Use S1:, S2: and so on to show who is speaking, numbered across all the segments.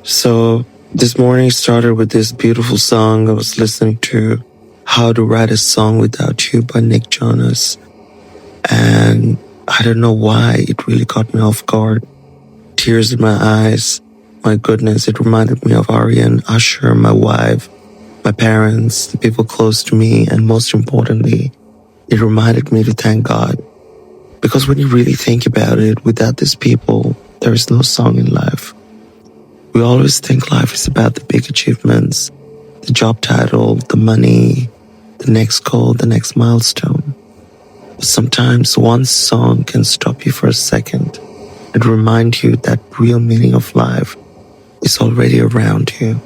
S1: So this morning started with this beautiful song. I was listening to How to Write a Song Without You by Nick Jonas. And I don't know why it really caught me off guard. Tears in my eyes. My goodness, it reminded me of Ari and Usher, my wife, my parents, the people close to me, and most importantly, it reminded me to thank God. Because when you really think about it, without these people, there is no song in life. We always think life is about the big achievements, the job title, the money, the next goal, the next milestone. But sometimes one song can stop you for a second and remind you that real meaning of life is already around you.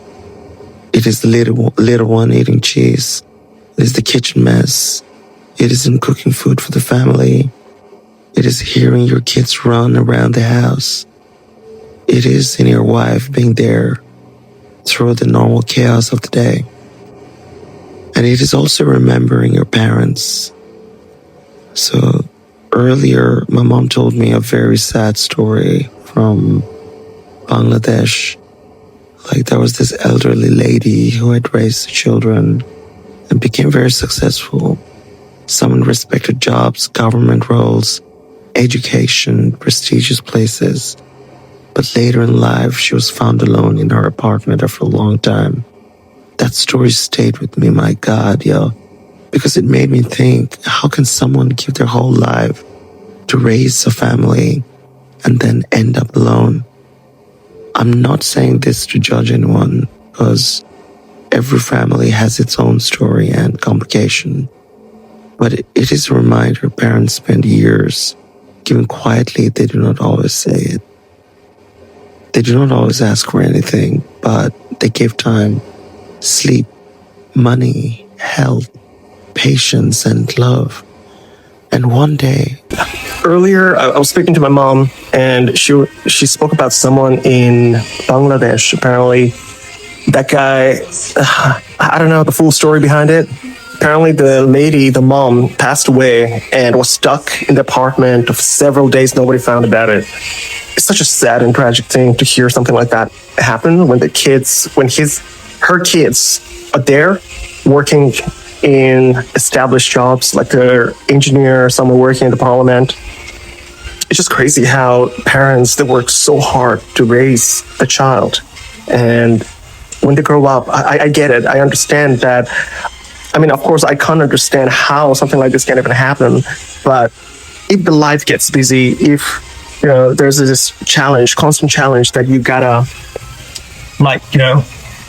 S1: It is the little one eating cheese. It is the kitchen mess. It is in cooking food for the family. It is hearing your kids run around the house. It is in your wife being there through the normal chaos of the day. And it is also remembering your parents. So earlier, my mom told me a very sad story from Bangladesh. Like there was this elderly lady who had raised children and became very successful. Some in respected jobs, government roles, education, prestigious places. But later in life, she was found alone in her apartment after a long time. That story stayed with me, my God, yo. Because it made me think, how can someone give their whole life to raise a family and then end up alone? I'm not saying this to judge anyone, because every family has its own story and complication. But it is a reminder parents spend years giving quietly. They do not always say it. They do not always ask for anything, but they gave time, sleep, money, health, patience, and love. And one day...
S2: Earlier, I was speaking to my mom, and she spoke about someone in Bangladesh. Apparently, that guy, I don't know the full story behind it. Apparently, the mom, passed away and was stuck in the apartment for several days. Nobody found about it. It's such a sad and tragic thing to hear something like that happen when her kids are there working in established jobs, like they're engineer, someone working in the parliament. It's just crazy how parents, they work so hard to raise the child. And when they grow up, I get it. I understand that. I mean, of course, I can't understand how something like this can even happen. But if the life gets busy, if there's this constant challenge that you gotta,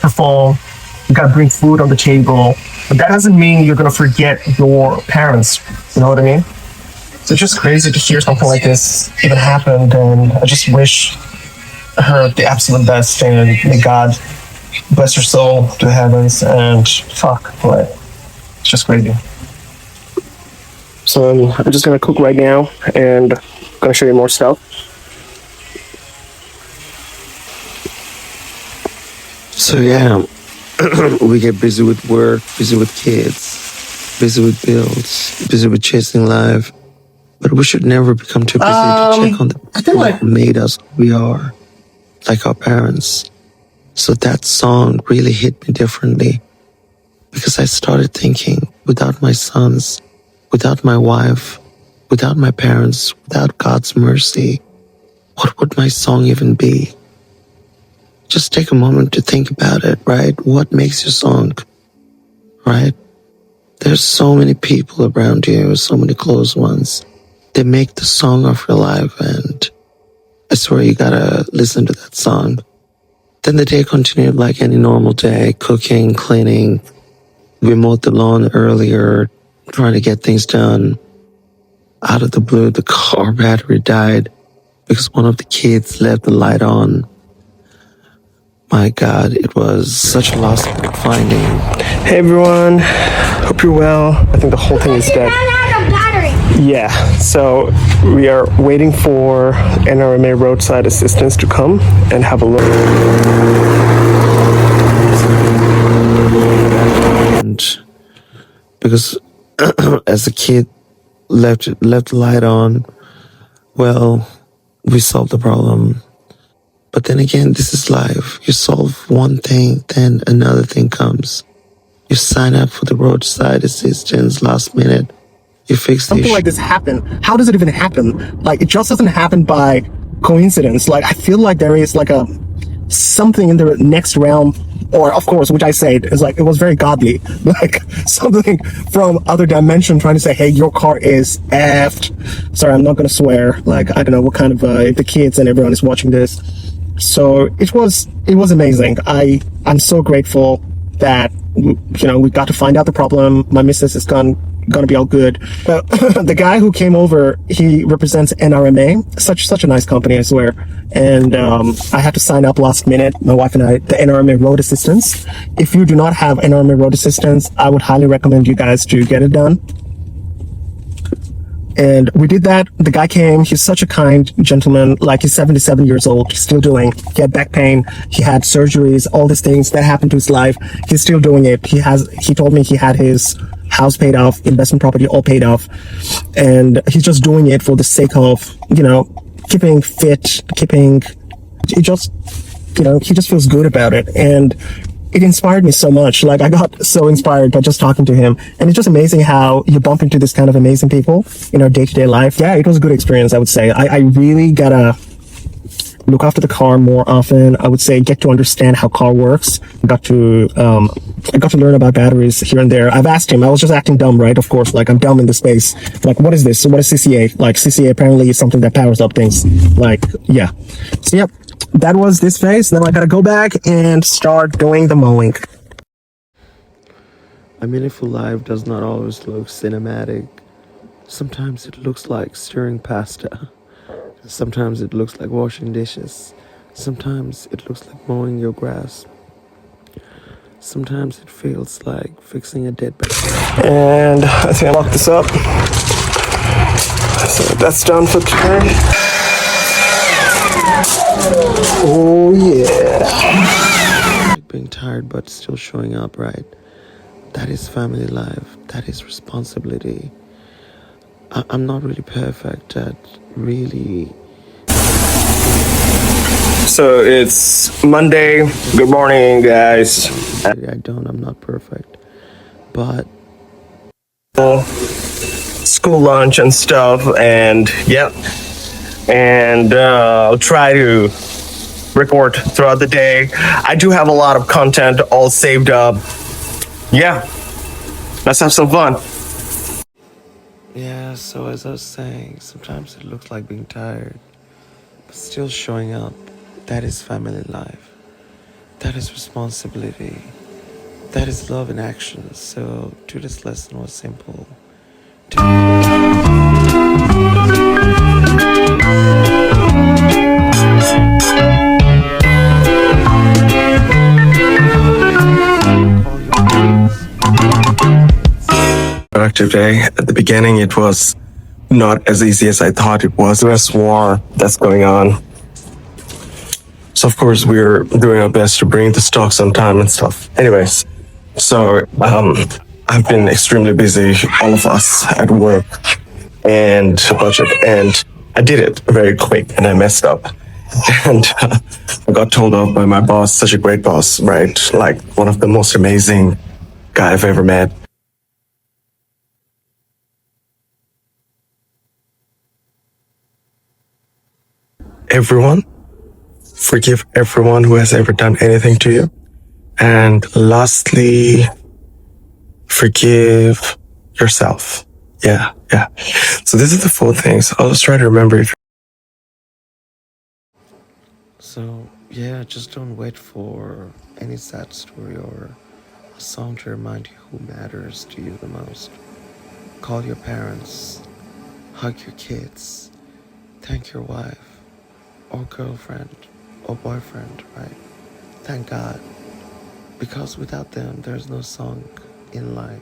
S2: perform, you gotta bring food on the table. But that doesn't mean you're gonna forget your parents. You know what I mean? So it's just crazy to hear something like this even happened, and I just wish her the absolute best, and may God bless her soul to the heavens. And it's just crazy. So I'm just gonna cook right now, and I'm gonna show you more stuff.
S1: So yeah, we get busy with work, busy with kids, busy with bills, busy with chasing life. But we should never become too busy to check on the people who made us who we are, like our parents. So that song really hit me differently, because I started thinking, without my sons, without my wife, without my parents, without God's mercy, what would my song even be? Just take a moment to think about it, right? What makes your song, right? There's so many people around you, so many close ones. They make the song of your life, and I swear you gotta listen to that song. Then the day continued like any normal day, cooking, cleaning. We mowed the lawn earlier, trying to get things done. Out of the blue, the car battery died because one of the kids left the light on. My God, it was such a loss of finding.
S2: Hey everyone, hope you're well. I think the whole thing is dead. Yeah, so we are waiting for NRMA roadside assistance to come and have a look.
S1: And because as a kid left the light on, well, we solved the problem. But But then again, this is life. You solve one thing, then another thing comes. You sign up for the roadside assistance last minute. You fix the
S2: something
S1: issue.
S2: like this happen. How does it even happen? Like, it just doesn't happen by coincidence. Like, I feel like there is like a something in the next realm, or of course, which I said is like, it was very godly, like something from other dimension trying to say, hey, your car is effed. Sorry, I'm not gonna swear. Like, I don't know what kind of if the kids and everyone is watching this. So it was amazing. I'm so grateful that we got to find out the problem. My missus is gonna be all good. But the guy who came over, he represents NRMA, such a nice company, I swear. And I had to sign up last minute, my wife and I, the NRMA Road Assistance. If you do not have NRMA Road Assistance, I would highly recommend you guys to get it done. And we did that. The guy came. He's such a kind gentleman. Like, he's 77 years old. He's still doing. He had back pain. He had surgeries. All these things that happened to his life. He's still doing it. He told me he had his house paid off, investment property all paid off, and he's just doing it for the sake of keeping fit, He just feels good about it, and it inspired me so much. Like, I got so inspired by just talking to him. And it's just amazing how you bump into this kind of amazing people in our day-to-day life. Yeah, it was a good experience, I would say. I really gotta look after the car more often. I would say get to understand how car works. I got to learn about batteries here and there. I've asked him. I was just acting dumb, right? Of course, like, I'm dumb in this space. Like, what is this? So what is CCA? Like, CCA apparently is something that powers up things. Like, yeah. So, yep. That was this phase. Now I gotta go back and start doing the mowing.
S1: A meaningful life does not always look cinematic. Sometimes it looks like stirring pasta. Sometimes it looks like washing dishes. Sometimes it looks like mowing your grass. Sometimes it feels like fixing a dead bacteria.
S2: And I think I locked this up. So that's done for today. Oh yeah.
S1: Like being tired but still showing up, right? That is family life. That is responsibility. I'm not really perfect at really.
S2: So it's Monday. Good morning, guys.
S1: I'm not perfect. But
S2: school lunch and stuff, and yep. And I'll try to record throughout the day. I do have a lot of content all saved up. Yeah, let's have some fun.
S1: yeah, so as I was saying, sometimes it looks like being tired, but still showing up. That is family life. That is responsibility. That is love in action. So today's lesson was simple.
S2: Productive day. At the beginning, it was not as easy as I thought it was. US war that's going on. So of course we're doing our best to bring the stocks on time and stuff. Anyways, so I've been extremely busy, all of us at work and budget, and I did it very quick and I messed up. And I got told off by my boss, such a great boss, right? Like one of the most amazing guy I've ever met. Everyone, forgive everyone who has ever done anything to you. And lastly, forgive yourself. Yeah. So this is the 4 things. I'll just try to remember if.
S1: So yeah, just don't wait for any sad story or a song to remind you who matters to you the most. Call your parents, hug your kids, thank your wife or girlfriend or boyfriend, right? Thank God. Because without them, there's no song in life.